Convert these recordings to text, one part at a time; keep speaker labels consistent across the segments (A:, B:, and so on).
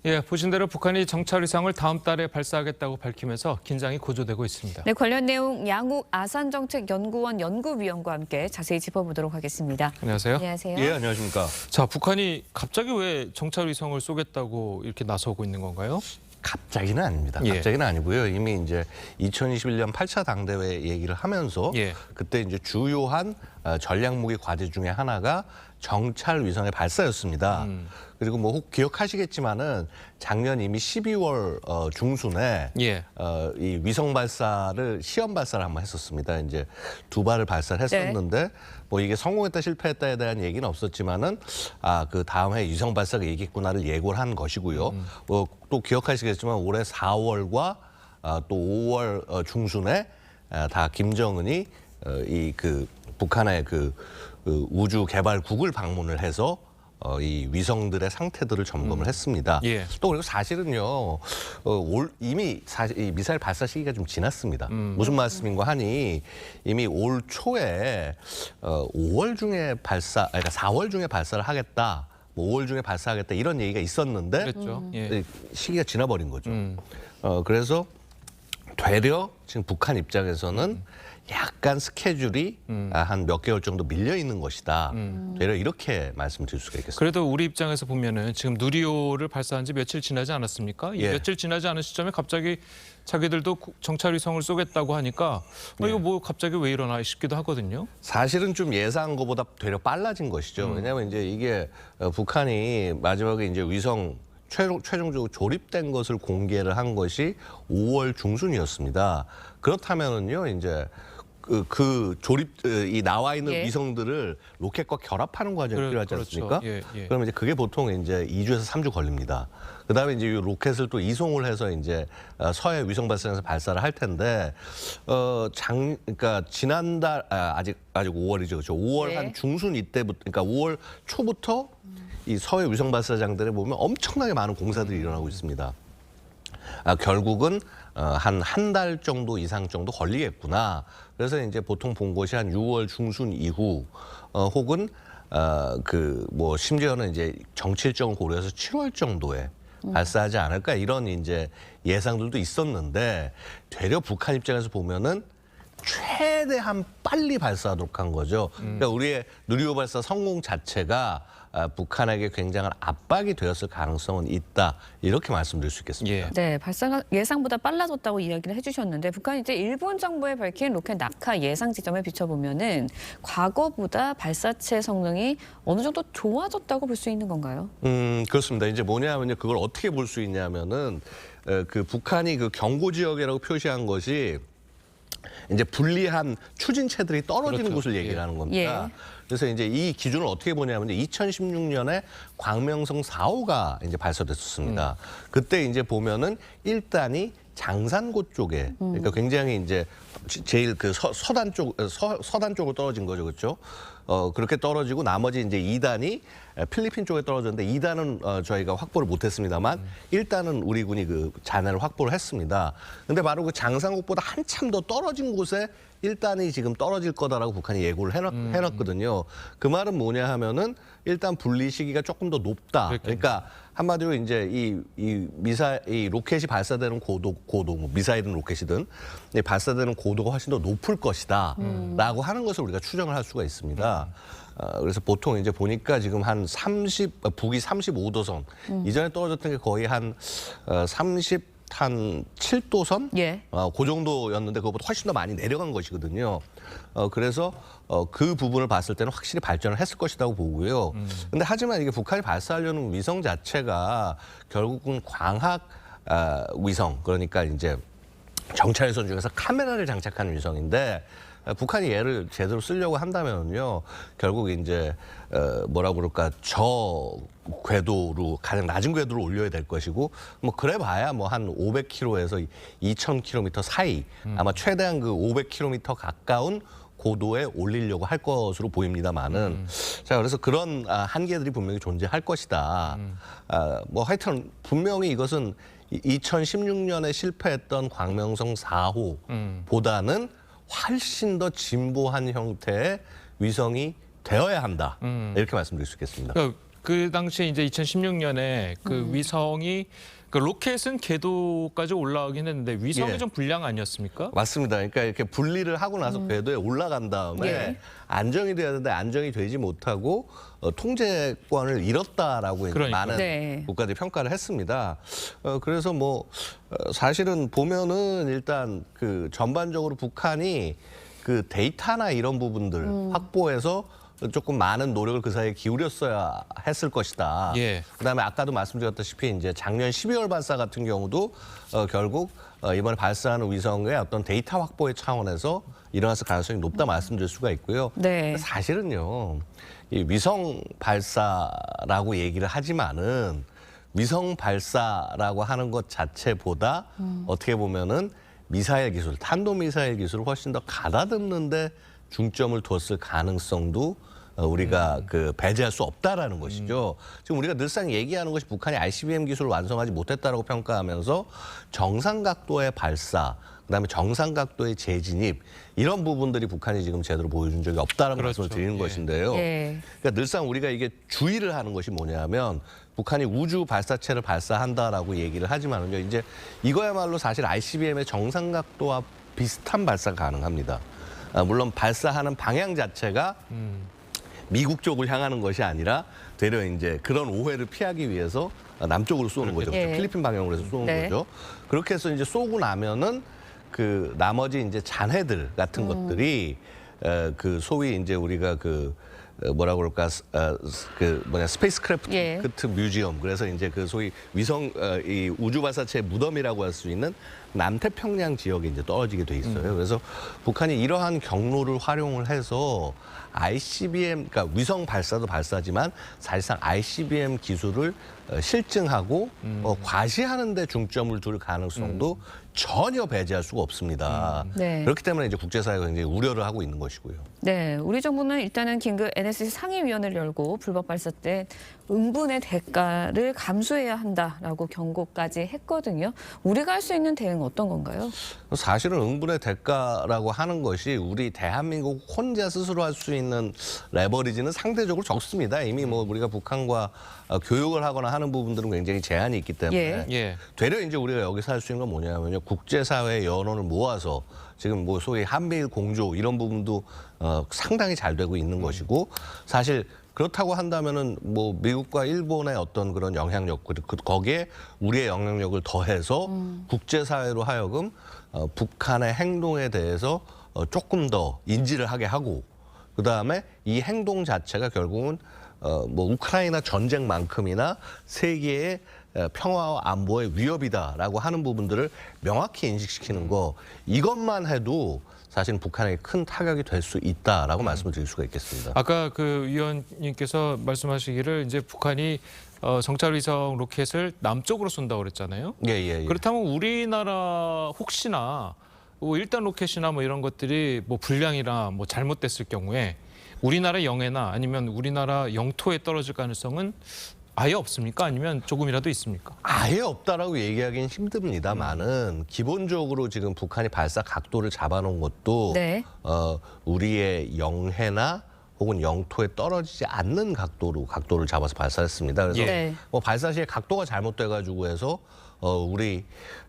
A: 예, 보신 대로 북한이 정찰 위성을 다음 달에 발사하겠다고 밝히면서 긴장이 고조되고 있습니다.
B: 네, 관련 내용 양욱 아산정책연구원 연구위원과 함께 자세히 짚어보도록 하겠습니다.
A: 안녕하세요.
B: 안녕하세요.
C: 예, 안녕하십니까.
A: 자, 북한이 갑자기 왜 정찰 위성을 쏘겠다고 이렇게 나서고 있는 건가요?
C: 갑자기는 아닙니다.
A: 예.
C: 갑자기는 아니고요. 이미 이제 2021년 8차 당대회 얘기를 하면서
A: 예.
C: 그때 이제 주요한 전략 무기 과제 중에 하나가 정찰 위성의 발사였습니다. 그리고 뭐 혹 기억하시겠지만은 작년 이미 12월 중순에
A: 예.
C: 이 위성 발사를 시험 발사를 한번 했었습니다. 이제 두 발을 발사를 했었는데 뭐 이게 성공했다 실패했다에 대한 얘기는 없었지만은 그 다음 해 위성 발사가 있겠구나를 예고를 한 것이고요. 또 기억하시겠지만 올해 4월과 또 5월 중순에 다 김정은이 이 북한의 우주 개발국을 방문을 해서 이 위성들의 상태들을 점검을 했습니다.
A: 예.
C: 또 그리고 사실은요, 이미 이 미사일 발사 시기가 좀 지났습니다. 무슨 말씀인가 하니 이미 올 초에 5월 중에 그러니까 4월 중에 발사를 하겠다, 뭐 5월 중에 발사하겠다 이런 얘기가 있었는데
A: 그랬죠. 예.
C: 시기가 지나버린 거죠. 그래서 되려 지금 북한 입장에서는 약간 스케줄이 한 몇 개월 정도 밀려 있는 것이다. 되려 이렇게 말씀드릴 수가 있겠습니다.
A: 그래도 우리 입장에서 보면은 지금 누리호를 발사한 지 며칠 지나지 않았습니까? 이
C: 예.
A: 며칠 지나지 않은 시점에 갑자기 자기들도 정찰 위성을 쏘겠다고 하니까 이거 뭐 갑자기 왜 이러나 싶기도 하거든요.
C: 사실은 좀 예상한 것보다 되려 빨라진 것이죠. 왜냐하면 이제 이게 북한이 마지막에 이제 위성 최종적으로 조립된 것을 공개를 한 것이 5월 중순이었습니다. 그렇다면은요, 이제 이 나와 있는
B: 예.
C: 위성들을 로켓과 결합하는 과정이 필요하지
A: 그렇죠.
C: 않습니까?
A: 예, 예.
C: 그러면 이제 그게 보통 이제 2주에서 3주 걸립니다. 그다음에 이제 이 로켓을 또 이송을 해서 이제 서해 위성 발사장에서 발사를 할 텐데 그러니까 지난달 아직 5월이죠, 그렇죠? 5월
B: 네. 한
C: 중순 이때부터, 그러니까 5월 초부터 이 서해 위성 발사장들에 보면 엄청나게 많은 공사들이 일어나고 있습니다. 결국은 한 달 정도 이상 정도 걸리겠구나. 그래서 이제 보통 본 것이 한 6월 중순 이후 혹은 뭐 심지어는 이제 정치 일정을 고려해서 7월 정도에 발사하지 않을까 이런 이제 예상들도 있었는데 되려 북한 입장에서 보면은 최대한 빨리 발사하도록 한 거죠. 그러니까 우리의 누리호 발사 성공 자체가 북한에게 굉장한 압박이 되었을 가능성은 있다. 이렇게 말씀드릴 수 있겠습니다.
A: 예.
B: 네, 발사가 예상보다 빨라졌다고 이야기를 해주셨는데 북한이 이제 일본 정부에 밝힌 로켓 낙하 예상 지점에 비춰보면은 과거보다 발사체 성능이 어느 정도 좋아졌다고 볼 수 있는 건가요?
C: 그렇습니다. 이제 뭐냐면요, 그걸 어떻게 볼 수 있냐면은 북한이 경고 지역이라고 표시한 것이 이제 불리한 추진체들이 떨어지는
A: 그렇죠.
C: 곳을 얘기를 하는 겁니다.
B: 예.
C: 그래서 이제 이 기준을 어떻게 보냐면 2016년에 광명성 4호가 이제 발사됐었습니다. 그때 이제 보면은 1단이 장산고 쪽에 그러니까 굉장히 이제 제일 서단 쪽으로 떨어진 거죠, 그렇죠? 그렇게 떨어지고 나머지 이제 2단이 필리핀 쪽에 떨어졌는데 2단은 저희가 확보를 못했습니다만 1단은 우리 군이 잔해를 확보를 했습니다. 근데 바로 그 장산국보다 한참 더 떨어진 곳에 1단이 지금 떨어질 거다라고 북한이 예고를 해놨거든요. 그 말은 뭐냐 하면은 일단 분리 시기가 조금 더 높다. 그러니까 한마디로 이제 이 로켓이 발사되는 고도, 뭐 미사일은 로켓이든 발사되는 고도가 훨씬 더 높을 것이다라고 하는 것을 우리가 추정을 할 수가 있습니다. 그래서 보통 이제 보니까 지금 북위 35도선 이전에 떨어졌던 게 거의 한 7도선?
B: 예.
C: 그 정도였는데 그것보다 훨씬 더 많이 내려간 것이거든요. 그래서 그 부분을 봤을 때는 확실히 발전을 했을 것이라고 보고요. 근데 하지만 이게 북한이 발사하려는 위성 자체가 결국은 광학 위성, 그러니까 이제 정찰 위성 중에서 카메라를 장착하는 위성인데 북한이 얘를 제대로 쓰려고 한다면요, 결국 이제 뭐라 그럴까, 저 궤도로 가장 낮은 궤도로 올려야 될 것이고, 뭐 그래봐야 뭐 한 500km에서 2,000km 사이, 아마 최대한 500km 가까운 고도에 올리려고 할 것으로 보입니다만은, 자, 그래서 그런 한계들이 분명히 존재할 것이다. 뭐 하여튼 분명히 이것은 2016년에 실패했던 광명성 4호보다는 훨씬 더 진보한 형태의 위성이 되어야 한다. 이렇게 말씀드릴 수 있겠습니다.
A: 그러니까 그 당시에 이제 2016년에 그 위성이 그 로켓은 궤도까지 올라가긴 했는데 위성이
C: 예.
A: 좀 불량 아니었습니까?
C: 맞습니다. 그러니까 이렇게 분리를 하고 나서 궤도에 올라간 다음에
B: 예.
C: 안정이 돼야 되는데 안정이 되지 못하고 통제권을 잃었다라고 이제
A: 그러니까요.
C: 많은
B: 네.
C: 국가들이 평가를 했습니다. 그래서 뭐 사실은 보면은 일단 그 전반적으로 북한이 그 데이터나 이런 부분들 확보해서 조금 많은 노력을 그 사이에 기울였어야 했을 것이다.
A: 예.
C: 그다음에 아까도 말씀드렸다시피 이제 작년 12월 발사 같은 경우도 결국 이번에 발사하는 위성의 어떤 데이터 확보의 차원에서 일어났을 가능성이 높다 말씀드릴 수가 있고요.
B: 네.
C: 사실은요, 이 위성 발사라고 얘기를 하지만은 위성 발사라고 하는 것 자체보다 어떻게 보면은 미사일 기술, 탄도미사일 기술을 훨씬 더 가다듬는데 중점을 뒀을 가능성도 우리가 그 배제할 수 없다라는 것이죠. 지금 우리가 늘상 얘기하는 것이 북한이 ICBM 기술을 완성하지 못했다라고 평가하면서 정상 각도의 발사, 그다음에 정상 각도의 재진입 이런 부분들이 북한이 지금 제대로 보여준 적이 없다라는
A: 그렇죠.
C: 말씀을 드리는
A: 예.
C: 것인데요.
B: 예.
C: 그러니까 늘상 우리가 이게 주의를 하는 것이 뭐냐면 북한이 우주 발사체를 발사한다라고 얘기를 하지만은요, 이제 이거야말로 사실 ICBM의 정상 각도와 비슷한 발사가 가능합니다. 물론 발사하는 방향 자체가 미국 쪽을 향하는 것이 아니라 되려 이제 그런 오해를 피하기 위해서 남쪽으로 쏘는 거죠.
B: 예.
C: 필리핀 방향으로 해서 쏘는
B: 네.
C: 거죠. 그렇게 해서 이제 쏘고 나면은 그 나머지 이제 잔해들 같은 것들이 그 소위 이제 우리가 그 뭐라 그럴까 그 뭐냐 스페이스크래프트
B: 예.
C: 뮤지엄, 그래서 이제 그 소위 위성 이 우주 발사체 무덤이라고 할 수 있는 남태평양 지역에 이제 떨어지게 돼 있어요. 그래서 북한이 이러한 경로를 활용을 해서 ICBM, 그러니까 위성 발사도 발사지만 사실상 ICBM 기술을 실증하고 과시하는 데 중점을 둘 가능성도 전혀 배제할 수가 없습니다.
B: 네.
C: 그렇기 때문에 이제 국제사회가 굉장히 우려를 하고 있는 것이고요.
B: 네, 우리 정부는 일단은 긴급 NSC 상임위원회를 열고 불법 발사 때 응분의 대가를 감수해야 한다라고 경고까지 했거든요. 우리가 할 수 있는 대응 어떤 건가요?
C: 사실은 응분의 대가라고 하는 것이 우리 대한민국 혼자 스스로 할 수 있는 레버리지는 상대적으로 적습니다. 이미 뭐 우리가 북한과 교육을 하거나 하는 부분들은 굉장히 제한이 있기 때문에
A: 예.
C: 되려 이제 우리가 여기서 할 수 있는 건 뭐냐면요, 국제사회의 여론을 모아서 지금 뭐 소위 한미일 공조 이런 부분도 상당히 잘 되고 있는 것이고, 사실 그렇다고 한다면은 뭐 미국과 일본의 어떤 그런 영향력, 거기에 우리의 영향력을 더해서 국제사회로 하여금 북한의 행동에 대해서 조금 더 인지를 하게 하고, 그 다음에 이 행동 자체가 결국은 뭐 우크라이나 전쟁만큼이나 세계의 평화와 안보의 위협이다라고 하는 부분들을 명확히 인식시키는 거, 이것만 해도 사실 북한에게 큰 타격이 될 수 있다라고 말씀을 드릴 수가 있겠습니다.
A: 아까 그 위원님께서 말씀하시기를 이제 북한이 정찰위성 로켓을 남쪽으로 쏜다고 그랬잖아요.
C: 예.
A: 그렇다면 우리나라 혹시나 뭐 1단 로켓이나 뭐 이런 것들이 뭐 불량이나 뭐 잘못됐을 경우에 우리나라 영해나 아니면 우리나라 영토에 떨어질 가능성은 아예 없습니까? 아니면 조금이라도 있습니까?
C: 아예 없다라고 얘기하기는 힘듭니다만은 기본적으로 지금 북한이 발사 각도를 잡아놓은 것도
B: 네.
C: 우리의 영해나 혹은 영토에 떨어지지 않는 각도를 잡아서 발사했습니다. 그래서
B: 네.
C: 뭐 발사 시에 각도가 잘못돼가지고 해서 우리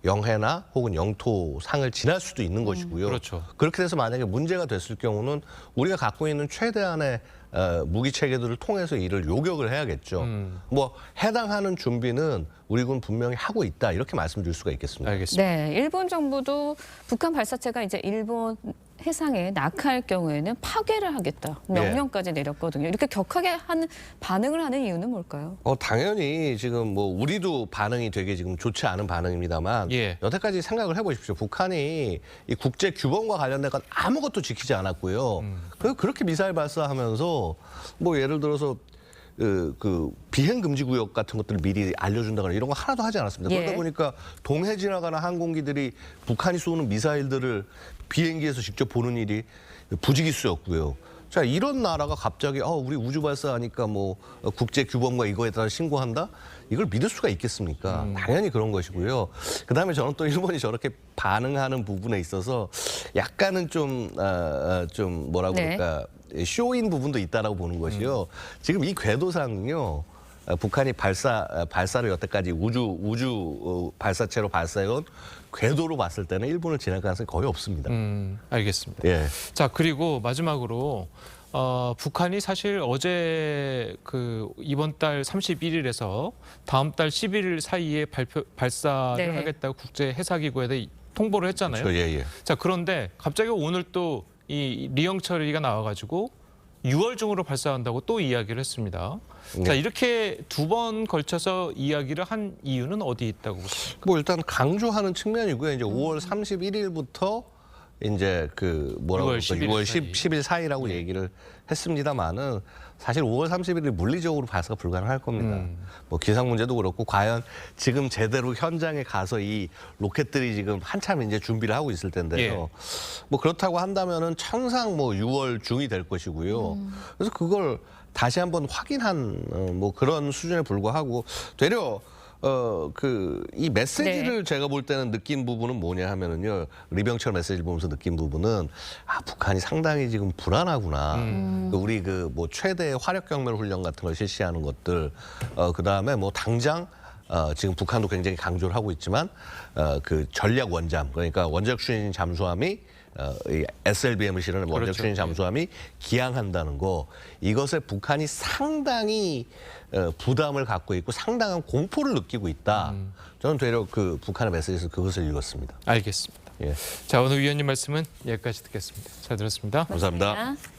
C: 영해나 혹은 영토 상을 지날 수도 있는 것이고요.
A: 그렇죠.
C: 그렇게 돼서 만약에 문제가 됐을 경우는 우리가 갖고 있는 최대한의 무기 체계들을 통해서 이를 요격을 해야겠죠. 뭐 해당하는 준비는 우리 군 분명히 하고 있다, 이렇게 말씀드릴 수가 있겠습니다.
A: 알겠습니다.
B: 네, 일본 정부도 북한 발사체가 이제 일본 해상에 낙하할 경우에는 파괴를 하겠다 명령까지 내렸거든요. 이렇게 격하게 반응을 하는 이유는 뭘까요?
C: 당연히 지금 뭐 우리도 반응이 되게 지금 좋지 않은 반응입니다만,
A: 예.
C: 여태까지 생각을 해보십시오. 북한이 이 국제 규범과 관련된 건 아무것도 지키지 않았고요. 그렇게 미사일 발사하면서 뭐 예를 들어서 그 비행 금지 구역 같은 것들을 미리 알려준다거나 이런 거 하나도 하지 않았습니다.
B: 예.
C: 그러다 보니까 동해 지나가는 항공기들이 북한이 쏘는 미사일들을 비행기에서 직접 보는 일이 부지기수였고요. 자, 이런 나라가 갑자기 우리 우주 발사하니까 뭐 국제 규범과 이거에 따라 신고한다? 이걸 믿을 수가 있겠습니까? 당연히 그런 것이고요. 그다음에 저는 또 일본이 저렇게 반응하는 부분에 있어서 약간은 좀 뭐라고
B: 네.
C: 그럴까, 쇼인 부분도 있다라고 보는 것이요. 지금 이 궤도상은요, 북한이 발사를 여태까지 우주 발사체로 발사해온 궤도로 봤을 때는 일본을 지날 가능성이 거의 없습니다.
A: 알겠습니다.
C: 예.
A: 자, 그리고 마지막으로 북한이 사실 어제 이번 달 31일에서 다음 달 11일 사이에 발사를
B: 네.
A: 하겠다고 국제 해사기구에 통보를 했잖아요.
C: 그렇죠. 예.
A: 자, 그런데 갑자기 오늘 또 이 리영철이가 나와가지고 6월 중으로 발사한다고 또 이야기를 했습니다. 자,
C: 네.
A: 이렇게 두 번 걸쳐서 이야기를 한 이유는 어디 있다고 보십니까?
C: 뭐 일단 강조하는 측면이고요. 이제 5월 31일부터 이제
A: 6월
C: 6월
A: 10일
C: 10일 사이라고 얘기를 했습니다만은 사실 5월 30일이 물리적으로 발사가 불가능할 겁니다. 뭐 기상 문제도 그렇고 과연 지금 제대로 현장에 가서 이 로켓들이 지금 한참 이제 준비를 하고 있을 텐데요. 뭐 그렇다고 한다면은 천상 뭐 6월 중이 될 것이고요. 그래서 그걸 다시 한번 확인한 뭐 그런 수준에 불과하고 되려 이 메시지를 제가 볼 때는 느낀 부분은 뭐냐 하면은요. 리병철 메시지를 보면서 느낀 부분은 북한이 상당히 지금 불안하구나. 우리 뭐 최대 화력 경멸 훈련 같은 걸 실시하는 것들 그다음에 뭐 당장 지금 북한도 굉장히 강조를 하고 있지만 그 전략 원잠 그러니까 원자력 추진 잠수함이 이 SLBM을 실은 원자력 추진 잠수함이 기항한다는 거 이것에 북한이 상당히 부담을 갖고 있고 상당한 공포를 느끼고 있다. 저는 되려 북한의 메시지에서 그것을 읽었습니다.
A: 알겠습니다.
C: 예.
A: 자, 오늘 위원님 말씀은 여기까지 듣겠습니다. 잘 들었습니다.
C: 감사합니다.
B: 고맙습니다.